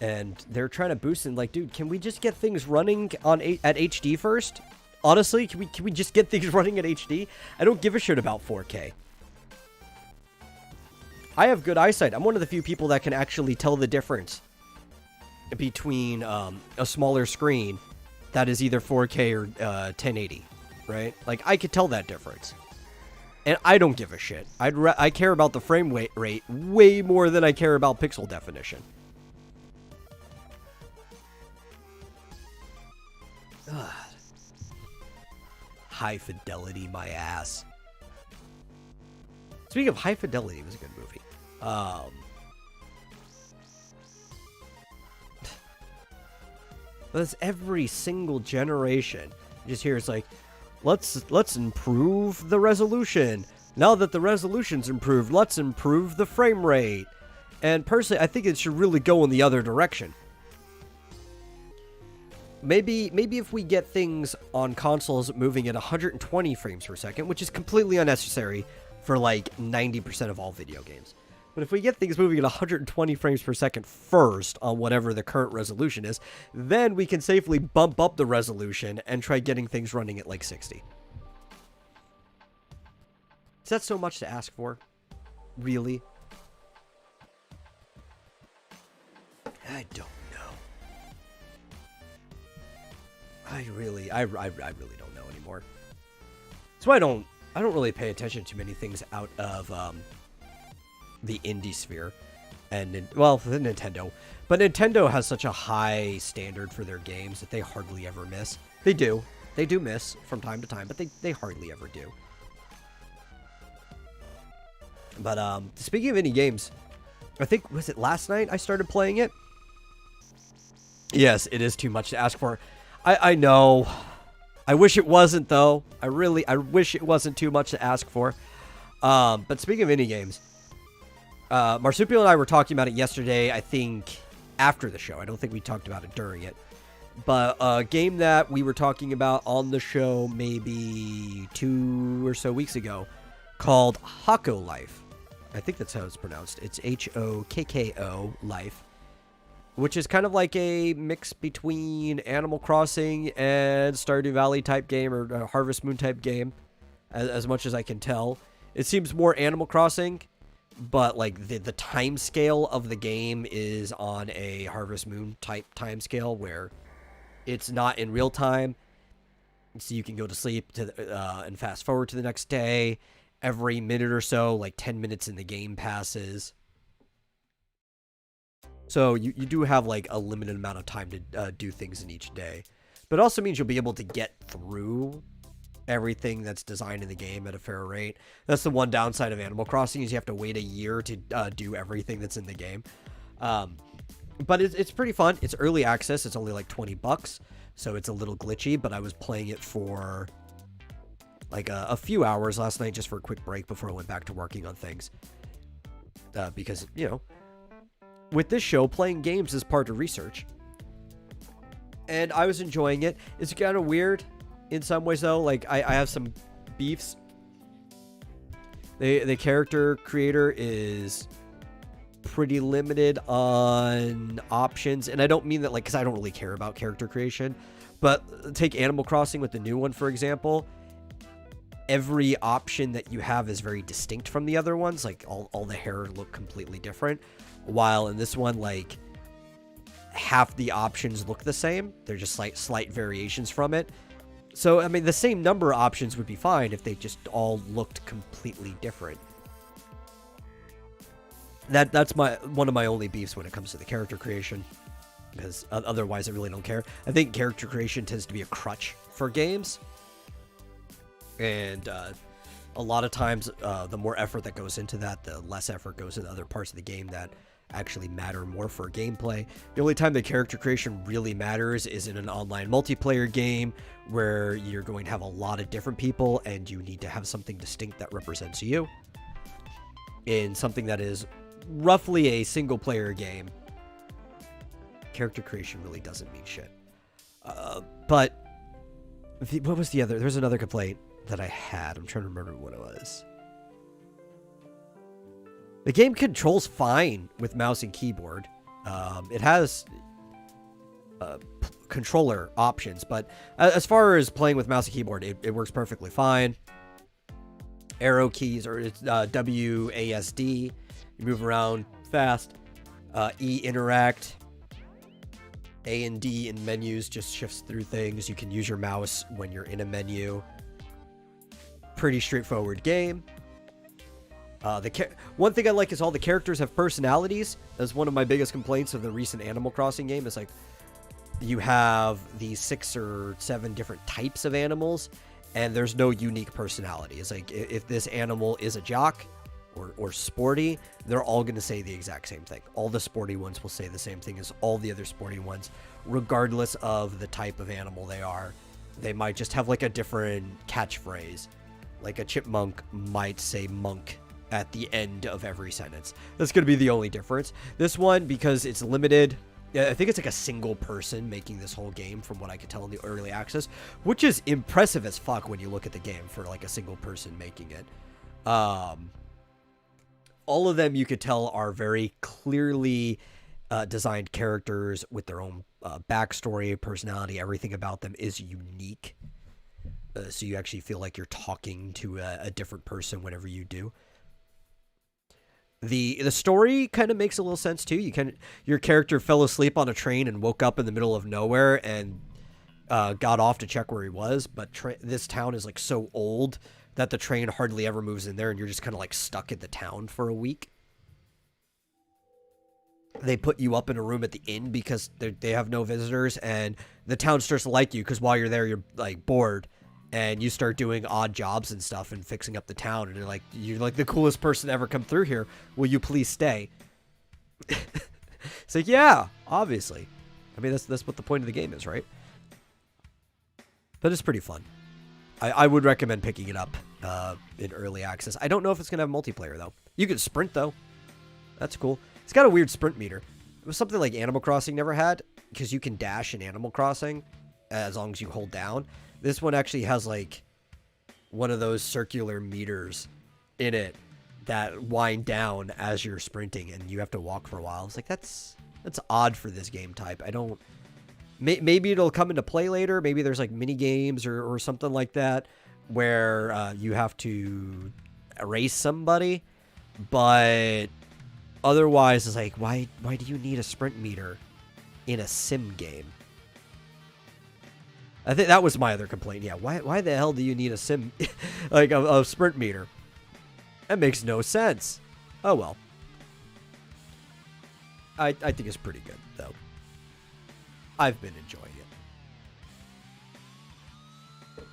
And they're trying to boost it. Like, dude, can we just get things running at HD first? Honestly, can we just get things running at HD? I don't give a shit about 4K. I have good eyesight. I'm one of the few people that can actually tell the difference between a smaller screen that is either 4K or 1080, right? Like, I could tell that difference. And I don't give a shit. I care about the frame rate way more than I care about pixel definition. Ugh. High Fidelity, my ass. Speaking of High Fidelity, it was a good movie. That's every single generation. You just hear it's like, let's improve the resolution. Now that the resolution's improved, let's improve the frame rate. And personally, I think it should really go in the other direction. Maybe if we get things on consoles moving at 120 frames per second, which is completely unnecessary for like 90% of all video games. But if we get things moving at 120 frames per second first on whatever the current resolution is, then we can safely bump up the resolution and try getting things running at like 60. Is that so much to ask for? Really? I don't know. I really don't know anymore. That's why I don't really pay attention to many things out of the indie sphere, and well, the Nintendo. But Nintendo has such a high standard for their games that they hardly ever miss. They do miss from time to time, but they hardly ever do. But speaking of indie games, I think, was it last night I started playing it? Yes, it is too much to ask for. I know. I wish it wasn't, though. I wish it wasn't too much to ask for. But speaking of indie games, Marsupial and I were talking about it yesterday, I think, after the show. I don't think we talked about it during it. But a game that we were talking about on the show maybe 2 or so weeks ago called Hakko Life. I think that's how it's pronounced. It's H-O-K-K-O Life, which is kind of like a mix between Animal Crossing and Stardew Valley type game, or Harvest Moon type game, as much as I can tell. It seems more Animal Crossing, but like the time scale of the game is on a Harvest Moon type time scale where it's not in real time, so you can go to sleep and fast forward to the next day. Every minute or so, like 10 minutes in the game passes. So you do have like a limited amount of time to do things in each day. But it also means you'll be able to get through everything that's designed in the game at a fair rate. That's the one downside of Animal Crossing, is you have to wait a year to do everything that's in the game. But it's pretty fun. It's early access. It's only like $20, so it's a little glitchy, but I was playing it for like a few hours last night just for a quick break before I went back to working on things. Because, you know, with this show, playing games is part of research. And I was enjoying it. It's kind of weird in some ways, though. Like, I have some beefs. The character creator is pretty limited on options. And I don't mean that, like, because I don't really care about character creation. But take Animal Crossing with the new one, for example. Every option that you have is very distinct from the other ones. Like, all the hair look completely different. While in this one, like, half the options look the same. They're just slight variations from it. So, I mean, the same number of options would be fine if they just all looked completely different. That's one of my only beefs when it comes to the character creation. Because otherwise, I really don't care. I think character creation tends to be a crutch for games. And a lot of times, the more effort that goes into that, the less effort goes into other parts of the game that actually matter more for gameplay. The only time the character creation really matters is in an online multiplayer game where you're going to have a lot of different people and you need to have something distinct that represents you. In something that is roughly a single player game, character creation really doesn't mean shit. But what was the other? There's another complaint that I had. I'm trying to remember what it was. The game controls fine with mouse and keyboard. It has controller options, but as far as playing with mouse and keyboard, it works perfectly fine. Arrow keys, or it's WASD. You move around fast. E interact. A and D in menus just shifts through things. You can use your mouse when you're in a menu. Pretty straightforward game. One thing I like is all the characters have personalities. That's one of my biggest complaints of the recent Animal Crossing game. Is like, you have these 6 or 7 different types of animals, and there's no unique personality. It's like, if this animal is a jock or sporty, they're all going to say the exact same thing. All the sporty ones will say the same thing as all the other sporty ones, regardless of the type of animal they are. They might just have like a different catchphrase. Like a chipmunk might say monk at the end of every sentence. That's going to be the only difference. This one, because it's limited, I think it's like a single person making this whole game from what I could tell in the early access, which is impressive as fuck when you look at the game for like a single person making it. All of them, you could tell, are very clearly designed characters with their own backstory, personality. Everything about them is unique. So you actually feel like you're talking to a different person whenever you do. The story kind of makes a little sense too. Your character fell asleep on a train and woke up in the middle of nowhere and got off to check where he was. But this town is like so old that the train hardly ever moves in there, and you're just kind of like stuck in the town for a week. They put you up in a room at the inn because they have no visitors, and the town starts to like you because while you're there, you're like bored. and you start doing odd jobs and stuff and fixing up the town, and you're like the coolest person to ever come through here. Will you please stay? It's like, yeah, obviously. I mean, that's what the point of the game is, right? But it's pretty fun. I would recommend picking it up in early access. I don't know if it's gonna have multiplayer though. You can sprint though. That's cool. It's got a weird sprint meter. It was something like Animal Crossing never had, because you can dash in Animal Crossing as long as you hold down. This one actually has like one of those circular meters in it that wind down as you're sprinting, and you have to walk for a while. It's like, that's odd for this game type. I don't... Maybe it'll come into play later. Maybe there's like mini games or something like that where you have to erase somebody. But otherwise, it's like, why do you need a sprint meter in a sim game? I think that was my other complaint. Yeah, why the hell do you need a sim, like a sprint meter? That makes no sense. Oh well. I think it's pretty good though. I've been enjoying it.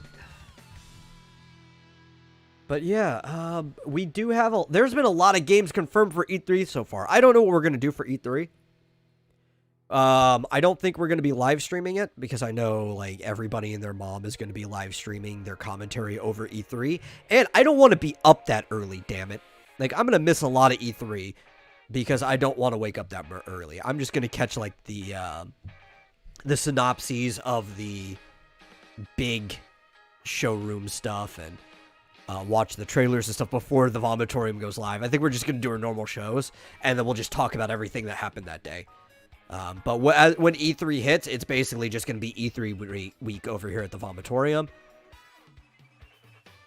But yeah, we do have there's been a lot of games confirmed for E3 so far. I don't know what we're gonna do for E3. I don't think we're going to be live streaming it, because I know like everybody and their mom is going to be live streaming their commentary over E3, and I don't want to be up that early, damn it. Like, I'm going to miss a lot of E3 because I don't want to wake up that early. I'm just going to catch like the synopses of the big showroom stuff and watch the trailers and stuff before the Vomitorium goes live. I think we're just going to do our normal shows, and then we'll just talk about everything that happened that day. But when E3 hits, it's basically just going to be E3 week over here at the Vomitorium.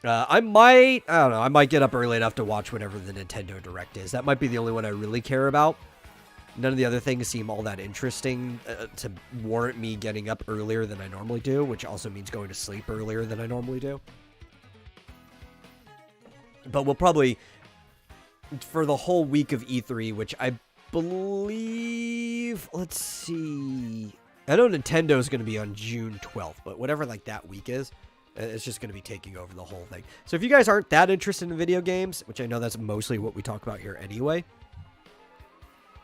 I don't know, I might get up early enough to watch whatever the Nintendo Direct is. That might be the only one I really care about. None of the other things seem all that interesting to warrant me getting up earlier than I normally do, which also means going to sleep earlier than I normally do. But we'll probably, for the whole week of E3, which I believe, let's see, I know Nintendo is going to be on June 12th, but whatever like that week is, it's just going to be taking over the whole thing. So if you guys aren't that interested in video games, which I know that's mostly what we talk about here anyway,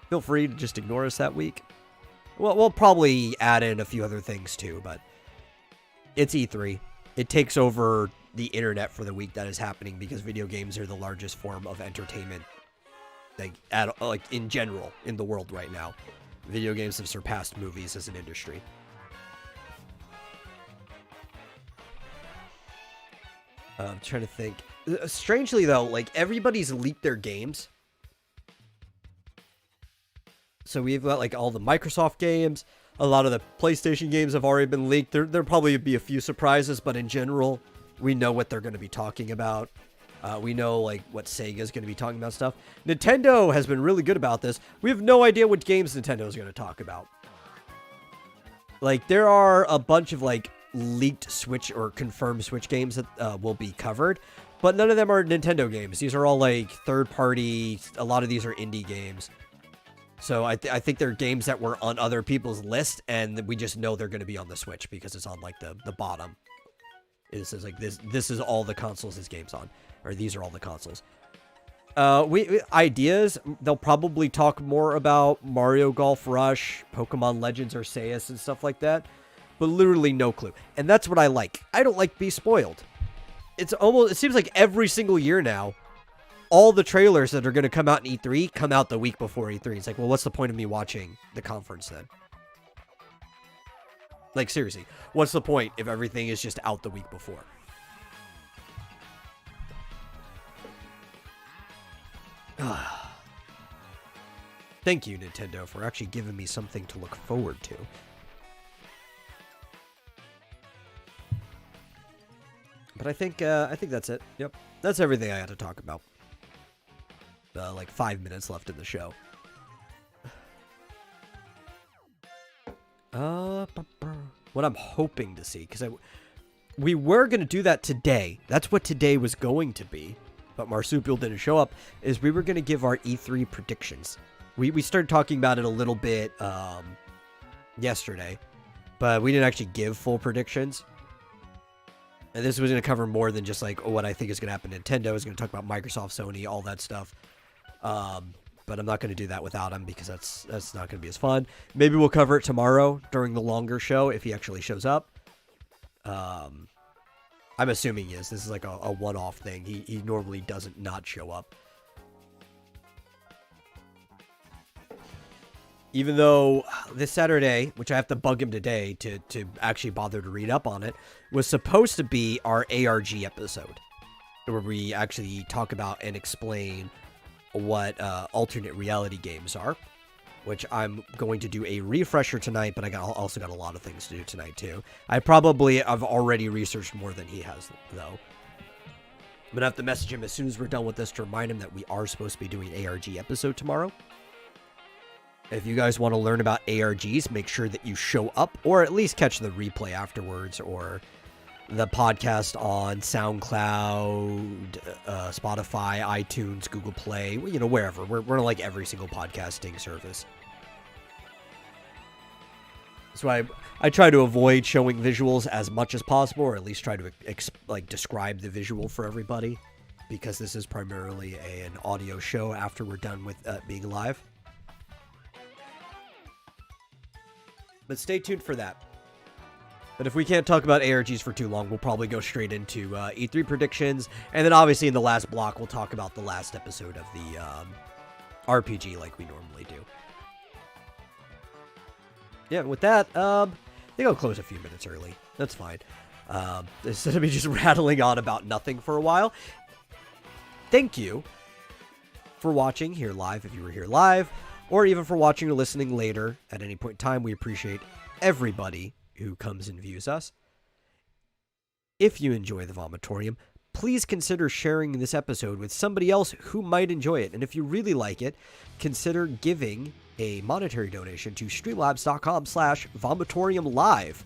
feel free to just ignore us that week. Well, we'll probably add in a few other things too, but it's E3. It takes over the internet for the week that is happening, because video games are the largest form of entertainment, like in general in the world right now. Video games have surpassed movies as an industry. I'm trying to think. Strangely though, like everybody's leaked their games. So we've got like all the Microsoft games. A lot of the PlayStation games have already been leaked. There'll probably be a few surprises, but in general, we know what they're going to be talking about. We know like what Sega is going to be talking about stuff. Nintendo has been really good about this. We have no idea what games Nintendo is going to talk about. Like there are a bunch of like leaked Switch or confirmed Switch games that will be covered, but none of them are Nintendo games. These are all like third party. A lot of these are indie games. So I think they're games that were on other people's list, and we just know they're going to be on the Switch because it's on like the bottom. It says like this is all the consoles this game's on, or these are all the consoles. Ideas, they'll probably talk more about Mario Golf Rush, Pokemon Legends Arceus, and stuff like that, but literally no clue. And that's what I like. I don't like to be spoiled. It seems like every single year now, all the trailers that are going to come out in E3 come out the week before E3. It's like, well, what's the point of me watching the conference then? Like, seriously, what's the point if everything is just out the week before? Thank you, Nintendo, for actually giving me something to look forward to. But I think that's it. Yep, that's everything I had to talk about. Like 5 minutes left in the show. What I'm hoping to see, because we were going to do that today. That's what today was going to be, but Marsupial didn't show up, is we were going to give our E3 predictions. We started talking about it a little bit yesterday, but we didn't actually give full predictions. And this was going to cover more than just like what I think is going to happen. Nintendo is going to talk about Microsoft, Sony, all that stuff. But I'm not going to do that without him because that's not going to be as fun. Maybe we'll cover it tomorrow during the longer show if he actually shows up. I'm assuming he is. This is like a one-off thing. He normally doesn't not show up. Even though this Saturday, which I have to bug him today to actually bother to read up on it, was supposed to be our ARG episode, where we actually talk about and explain what alternate reality games are, which I'm going to do a refresher tonight, but I also got a lot of things to do tonight too. I've already researched more than he has, though. I'm going to have to message him as soon as we're done with this to remind him that we are supposed to be doing an ARG episode tomorrow. If you guys want to learn about ARGs, make sure that you show up, or at least catch the replay afterwards, or the podcast on SoundCloud, Spotify, iTunes, Google Play, wherever. We're on like every single podcasting service. That's why I try to avoid showing visuals as much as possible, or at least try to describe the visual for everybody, because this is primarily an audio show after we're done with being live. But stay tuned for that. But if we can't talk about ARGs for too long, we'll probably go straight into E3 predictions. And then obviously in the last block, we'll talk about the last episode of the RPG like we normally do. Yeah, with that, I think I'll close a few minutes early. That's fine. Instead of me just rattling on about nothing for a while. Thank you for watching here live, if you were here live, or even for watching or listening later at any point in time. We appreciate everybody who comes and views us. If you enjoy the Vomitorium, please consider sharing this episode with somebody else who might enjoy it. And if you really like it, consider giving a monetary donation to streamlabs.com/vomitoriumlive.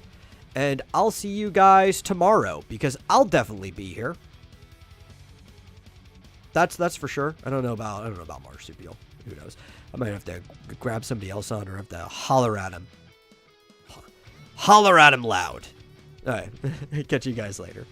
And I'll see you guys tomorrow, because I'll definitely be here. That's for sure. I don't know about Marsupial. Who knows? I might have to grab somebody else on, or have to holler at him. Holler at him loud. All right. Catch you guys later.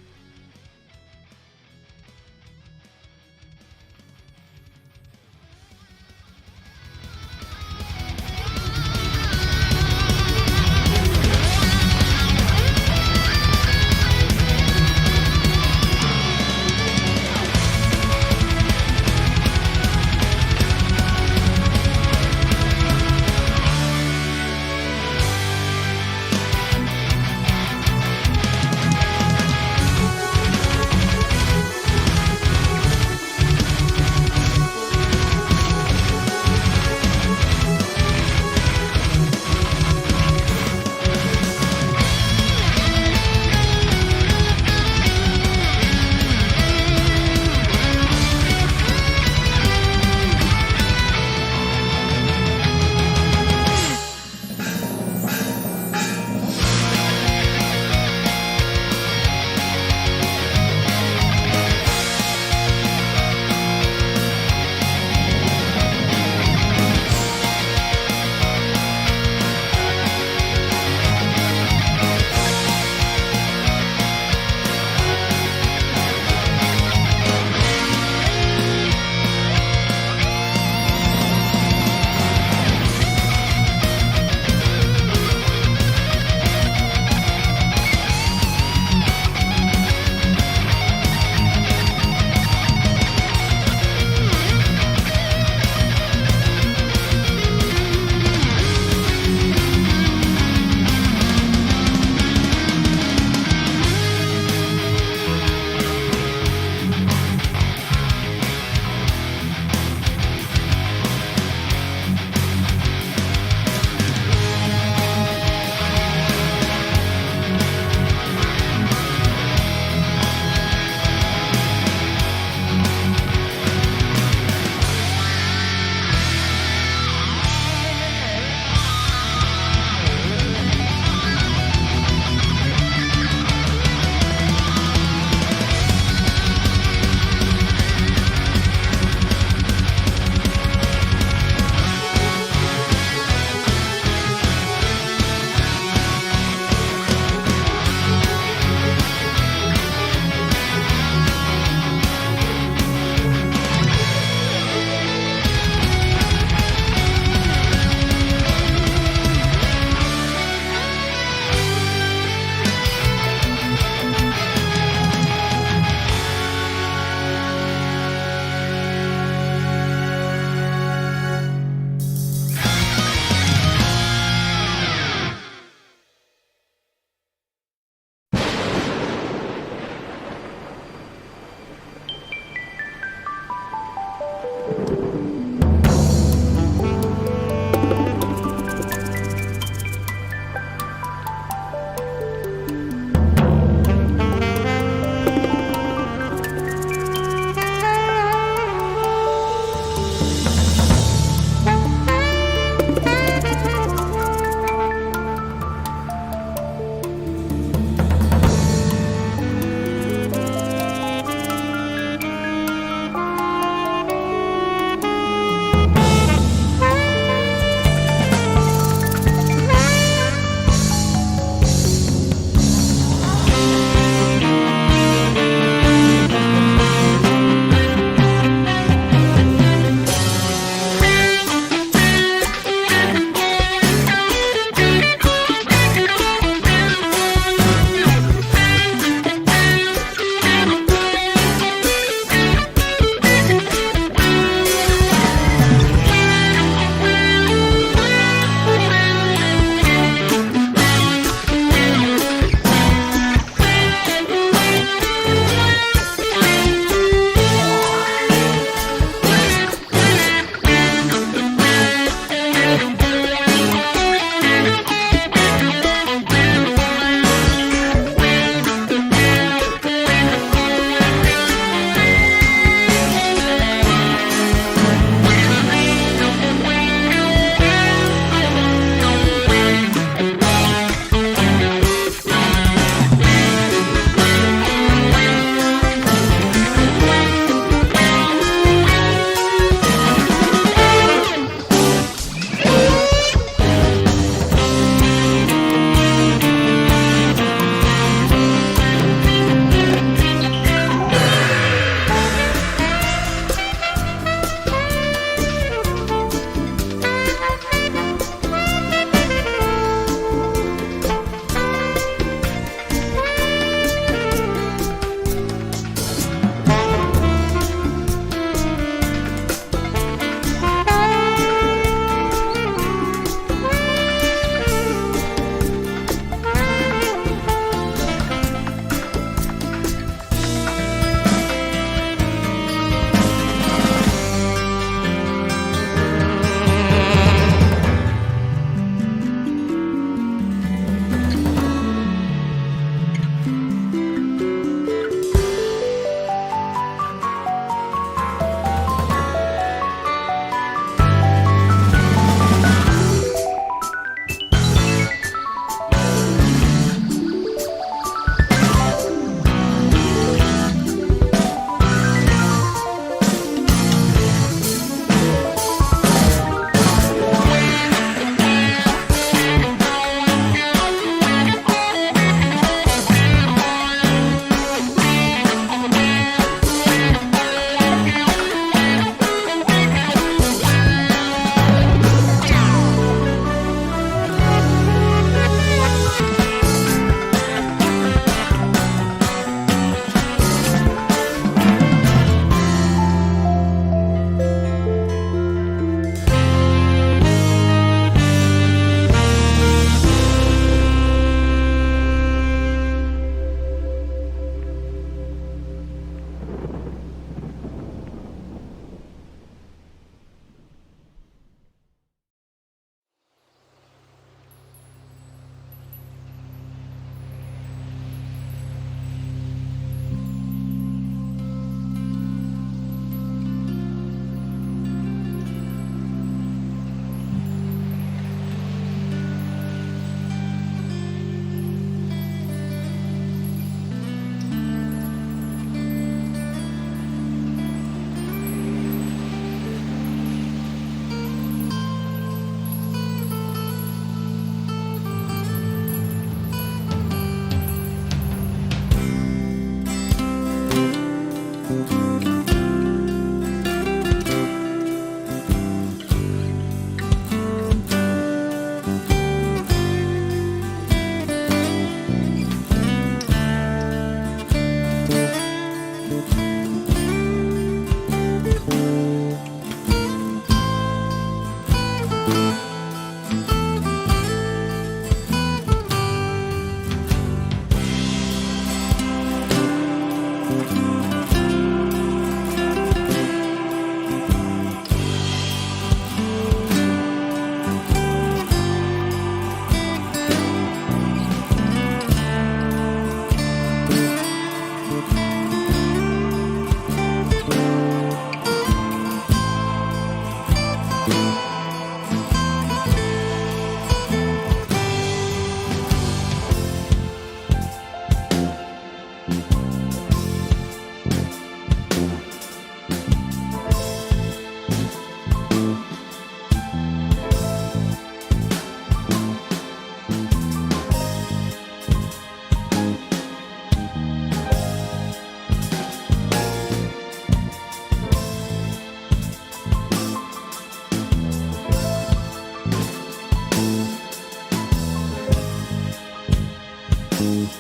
you.